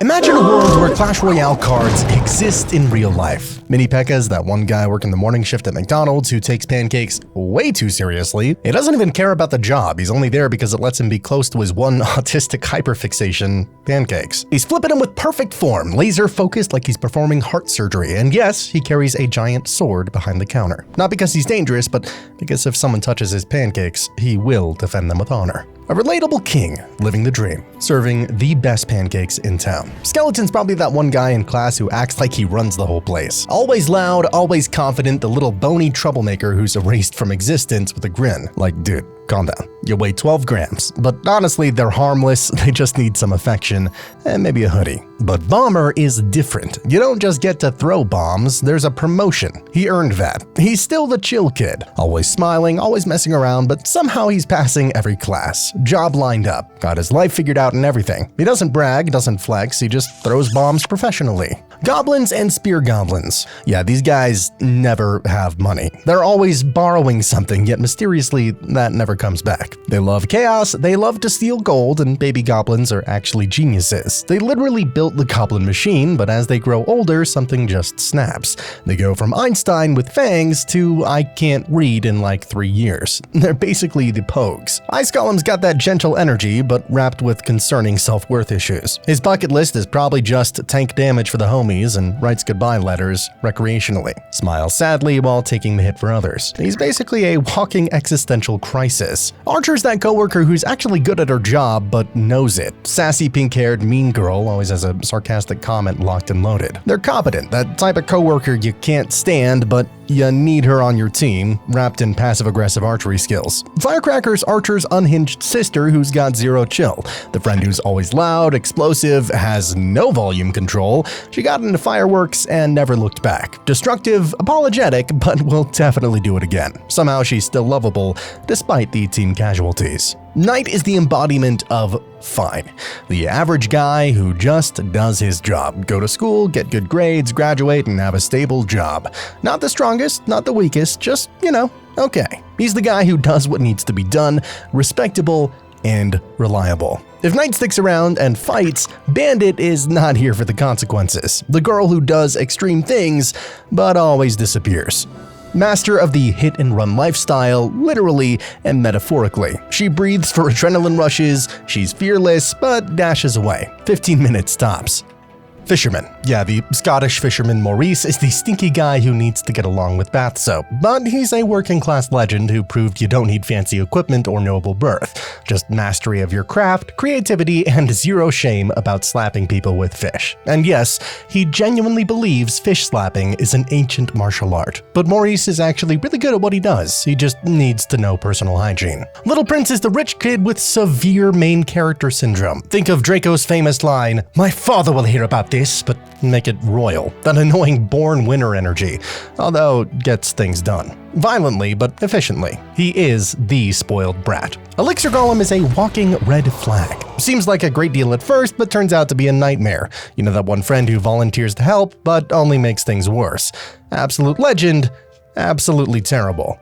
Imagine a world where Clash Royale cards exist in real life. Mini Pekka's that one guy working the morning shift at McDonald's who takes pancakes way too seriously. He doesn't even care about the job, he's only there because it lets him be close to his one autistic hyperfixation, pancakes. He's flipping him with perfect form, laser focused like he's performing heart surgery, and yes, he carries a giant sword behind the counter. Not because he's dangerous, but because if someone touches his pancakes, he will defend them with honor. A relatable king, living the dream, serving the best pancakes in town. Skeleton's probably that one guy in class who acts like he runs the whole place. Always loud, always confident, the little bony troublemaker who's erased from existence with a grin. Like, dude, calm down. You weigh 12 grams, but honestly, they're harmless, they just need some affection, and maybe a hoodie. But Bomber is different. You don't just get to throw bombs, there's a promotion. He earned that. He's still the chill kid, always smiling, always messing around, but somehow he's passing every class. Job lined up, got his life figured out and everything. He doesn't brag, doesn't flex, he just throws bombs professionally. Goblins and spear goblins. Yeah, these guys never have money. They're always borrowing something, yet mysteriously that never comes back. They love chaos, they love to steal gold, and baby goblins are actually geniuses. They literally built the goblin machine, but as they grow older, something just snaps. They go from Einstein with fangs to I can't read in like 3 years. They're basically the Pogues. Ice Golem's got that gentle energy, but wrapped with concerning self-worth issues. His bucket list is probably just tank damage for the homies and writes goodbye letters recreationally. Smiles sadly while taking the hit for others. He's basically a walking existential crisis. Archer's that coworker who's actually good at her job but knows it. Sassy pink-haired mean girl always has a sarcastic comment locked and loaded. They're competent, that type of coworker you can't stand but you need her on your team, wrapped in passive-aggressive archery skills. Firecracker's Archer's unhinged sister who's got zero chill. The friend who's always loud, explosive, has no volume control. She got into fireworks and never looked back. Destructive, apologetic, but will definitely do it again. Somehow she's still lovable, despite the team casualties. Knight is the embodiment of fine. The average guy who just does his job. Go to school, get good grades, graduate, and have a stable job. Not the strongest, not the weakest, just, okay. He's the guy who does what needs to be done, respectable and reliable. If Knight sticks around and fights, Bandit is not here for the consequences. The girl who does extreme things, but always disappears. Master of the hit-and-run lifestyle, literally and metaphorically. She breathes for adrenaline rushes, she's fearless, but dashes away. 15 minutes tops. Fisherman. Yeah, the Scottish fisherman Maurice is the stinky guy who needs to get along with bath soap, but he's a working-class legend who proved you don't need fancy equipment or noble birth. Just mastery of your craft, creativity, and zero shame about slapping people with fish. And yes, he genuinely believes fish slapping is an ancient martial art. But Maurice is actually really good at what he does, he just needs to know personal hygiene. Little Prince is the rich kid with severe main character syndrome. Think of Draco's famous line, "My father will hear about this," but make it royal. That annoying born winner energy, although gets things done. Violently, but efficiently. He is the spoiled brat. Elixir Golem is a walking red flag. Seems like a great deal at first, but turns out to be a nightmare. You know that one friend who volunteers to help, but only makes things worse. Absolute legend, absolutely terrible.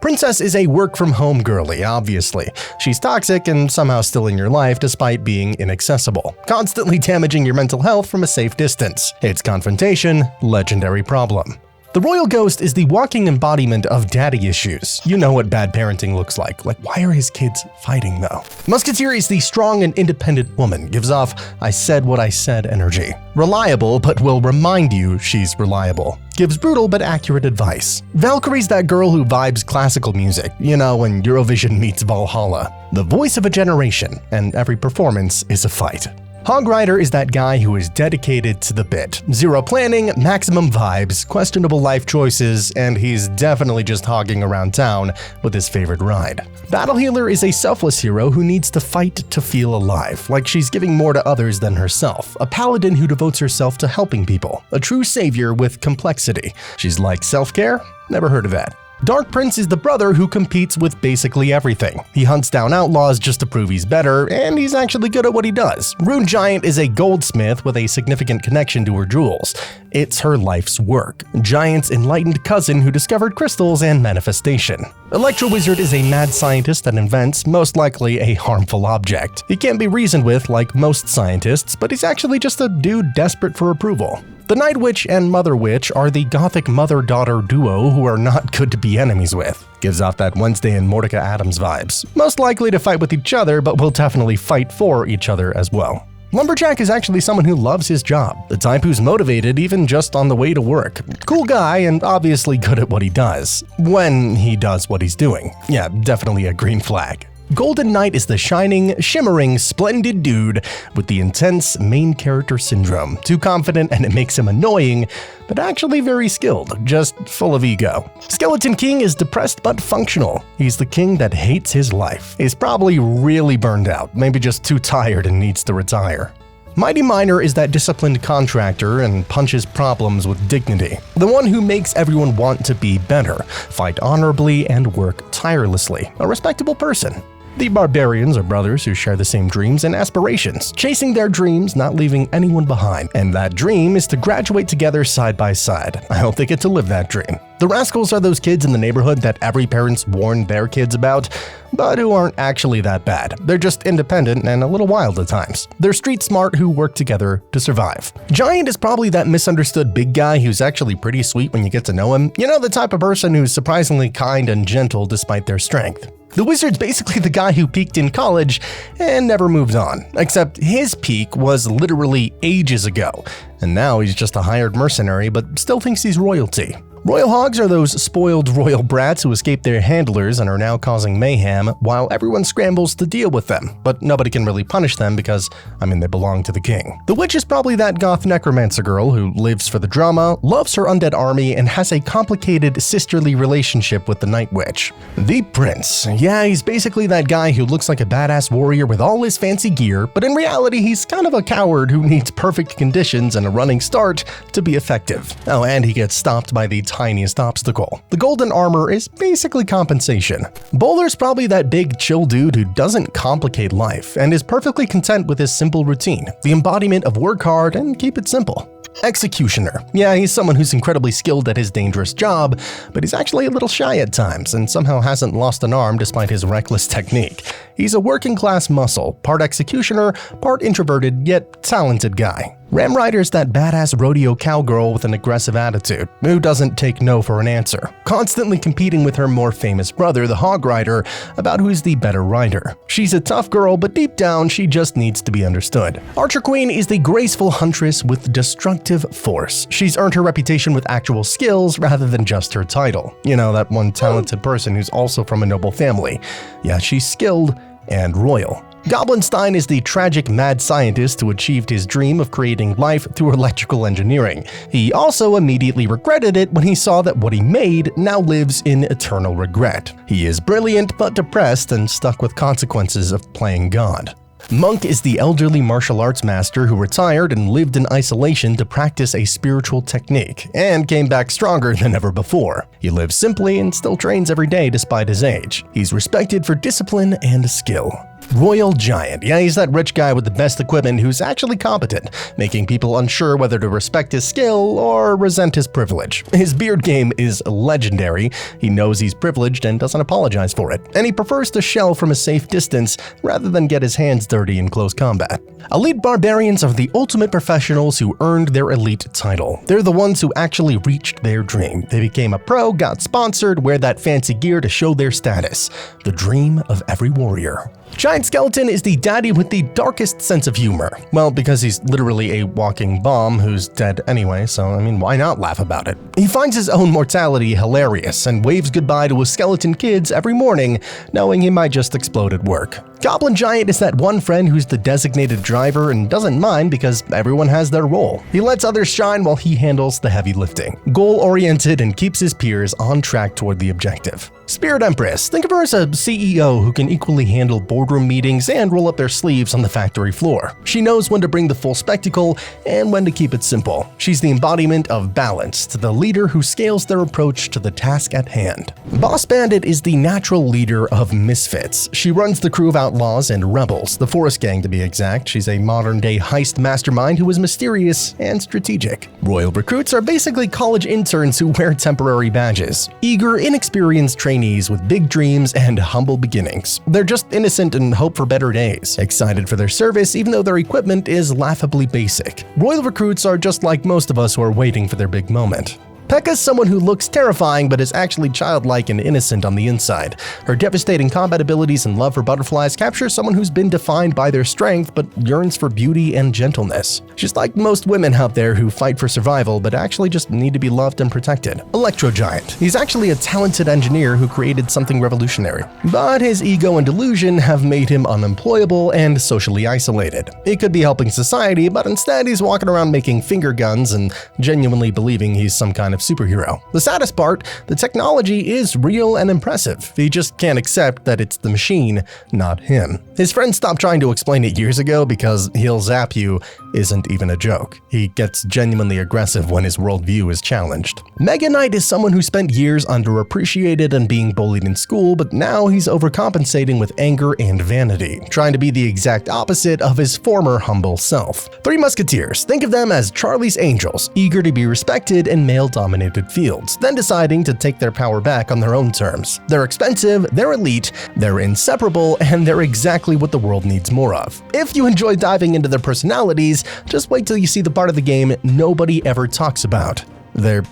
Princess is a work-from-home girly, obviously. She's toxic and somehow still in your life despite being inaccessible, constantly damaging your mental health from a safe distance. It's confrontation, legendary problem. The Royal Ghost is the walking embodiment of daddy issues. You know what bad parenting looks like. Why are his kids fighting though? Musketeer is the strong and independent woman, gives off I said what I said energy. Reliable, but will remind you she's reliable. Gives brutal but accurate advice. Valkyrie's that girl who vibes classical music, when Eurovision meets Valhalla. The voice of a generation, and every performance is a fight. Hog Rider is that guy who is dedicated to the bit. Zero planning, maximum vibes, questionable life choices, and he's definitely just hogging around town with his favorite ride. Battle Healer is a selfless hero who needs to fight to feel alive, like she's giving more to others than herself. A paladin who devotes herself to helping people. A true savior with complexity. She's like self-care? Never heard of that. Dark Prince is the brother who competes with basically everything. He hunts down outlaws just to prove he's better, and he's actually good at what he does. Rune Giant is a goldsmith with a significant connection to her jewels. It's her life's work. Giant's enlightened cousin who discovered crystals and manifestation. Electro Wizard is a mad scientist that invents, most likely, a harmful object. He can't be reasoned with like most scientists, but he's actually just a dude desperate for approval. The Night Witch and Mother Witch are the gothic mother-daughter duo who are not good to be enemies with. Gives off that Wednesday and Mordecai Adams vibes. Most likely to fight with each other, but will definitely fight for each other as well. Lumberjack is actually someone who loves his job, the type who's motivated even just on the way to work. Cool guy and obviously good at what he does. When he does what he's doing. Yeah, definitely a green flag. Golden Knight is the shining, shimmering, splendid dude with the intense main character syndrome. Too confident and it makes him annoying, but actually very skilled, just full of ego. Skeleton King is depressed but functional. He's the king that hates his life. He's probably really burned out, maybe just too tired and needs to retire. Mighty Miner is that disciplined contractor and punches problems with dignity. The one who makes everyone want to be better, fight honorably, and work tirelessly. A respectable person. The Barbarians are brothers who share the same dreams and aspirations, chasing their dreams, not leaving anyone behind. And that dream is to graduate together side by side. I hope they get to live that dream. The Rascals are those kids in the neighborhood that every parent's warned their kids about, but who aren't actually that bad. They're just independent and a little wild at times. They're street smart who work together to survive. Giant is probably that misunderstood big guy who's actually pretty sweet when you get to know him. You know, the type of person who's surprisingly kind and gentle despite their strength. The Wizard's basically the guy who peaked in college and never moved on, except his peak was literally ages ago, and now he's just a hired mercenary but still thinks he's royalty. Royal hogs are those spoiled royal brats who escaped their handlers and are now causing mayhem while everyone scrambles to deal with them, but nobody can really punish them because, they belong to the king. The witch is probably that goth necromancer girl who lives for the drama, loves her undead army, and has a complicated sisterly relationship with the Night Witch. The prince. Yeah, he's basically that guy who looks like a badass warrior with all his fancy gear, but in reality he's kind of a coward who needs perfect conditions and a running start to be effective. Oh, and he gets stopped by the tiniest obstacle. The golden armor is basically compensation. Bowler's probably that big chill dude who doesn't complicate life and is perfectly content with his simple routine, the embodiment of work hard and keep it simple. Executioner. Yeah, he's someone who's incredibly skilled at his dangerous job, but he's actually a little shy at times and somehow hasn't lost an arm despite his reckless technique. He's a working class muscle, part executioner, part introverted yet talented guy. Ram Rider's that badass rodeo cowgirl with an aggressive attitude, who doesn't take no for an answer, constantly competing with her more famous brother, the Hog Rider, about who's the better rider. She's a tough girl, but deep down, she just needs to be understood. Archer Queen is the graceful huntress with destructive force. She's earned her reputation with actual skills rather than just her title. You know, that one talented person who's also from a noble family. Yeah, she's skilled and royal. Goblinstein is the tragic mad scientist who achieved his dream of creating life through electrical engineering. He also immediately regretted it when he saw that what he made now lives in eternal regret. He is brilliant but depressed and stuck with consequences of playing God. Monk is the elderly martial arts master who retired and lived in isolation to practice a spiritual technique, and came back stronger than ever before. He lives simply and still trains every day despite his age. He's respected for discipline and skill. Royal Giant. Yeah, he's that rich guy with the best equipment who's actually competent, making people unsure whether to respect his skill or resent his privilege. His beard game is legendary. He knows he's privileged and doesn't apologize for it, and he prefers to shell from a safe distance rather than get his hands dirty in close combat. Elite Barbarians are the ultimate professionals who earned their elite title. They're the ones who actually reached their dream. They became a pro, got sponsored, wear that fancy gear to show their status. The dream of every warrior. Giant Skeleton is the daddy with the darkest sense of humor. Well, because he's literally a walking bomb who's dead anyway, so why not laugh about it? He finds his own mortality hilarious and waves goodbye to his skeleton kids every morning, knowing he might just explode at work. Goblin Giant is that one friend who's the designated driver and doesn't mind because everyone has their role. He lets others shine while he handles the heavy lifting. Goal-oriented and keeps his peers on track toward the objective. Spirit Empress. Think of her as a CEO who can equally handle boardroom meetings and roll up their sleeves on the factory floor. She knows when to bring the full spectacle and when to keep it simple. She's the embodiment of balance, to the leader who scales their approach to the task at hand. Boss Bandit is the natural leader of misfits. She runs the crew of outlaws and rebels, the Forest Gang to be exact. She's a modern-day heist mastermind who is mysterious and strategic. Royal recruits are basically college interns who wear temporary badges. Eager, inexperienced trainees with big dreams and humble beginnings. They're just innocent and hope for better days. Excited for their service even though their equipment is laughably basic. Royal recruits are just like most of us who are waiting for their big moment. Pekka's someone who looks terrifying but is actually childlike and innocent on the inside. Her devastating combat abilities and love for butterflies capture someone who's been defined by their strength but yearns for beauty and gentleness. She's like most women out there who fight for survival but actually just need to be loved and protected. Electro Giant. He's actually a talented engineer who created something revolutionary. But his ego and delusion have made him unemployable and socially isolated. He could be helping society, but instead he's walking around making finger guns and genuinely believing he's some kind of superhero. The saddest part, the technology is real and impressive. He just can't accept that it's the machine, not him. His friends stopped trying to explain it years ago because he'll zap you isn't even a joke. He gets genuinely aggressive when his worldview is challenged. Mega Knight is someone who spent years underappreciated and being bullied in school, but now he's overcompensating with anger and vanity, trying to be the exact opposite of his former humble self. Three Musketeers. Think of them as Charlie's Angels, eager to be respected in male-dominated fields, then deciding to take their power back on their own terms. They're expensive, they're elite, they're inseparable, and they're exactly what the world needs more of. If you enjoy diving into their personalities, just wait till you see the part of the game nobody ever talks about. Their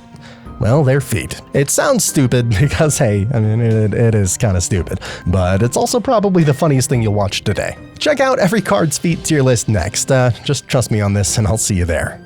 feet. It sounds stupid because, hey, I mean, it is kind of stupid, but it's also probably the funniest thing you'll watch today. Check out every card's feet tier list next. Just trust me on this and I'll see you there.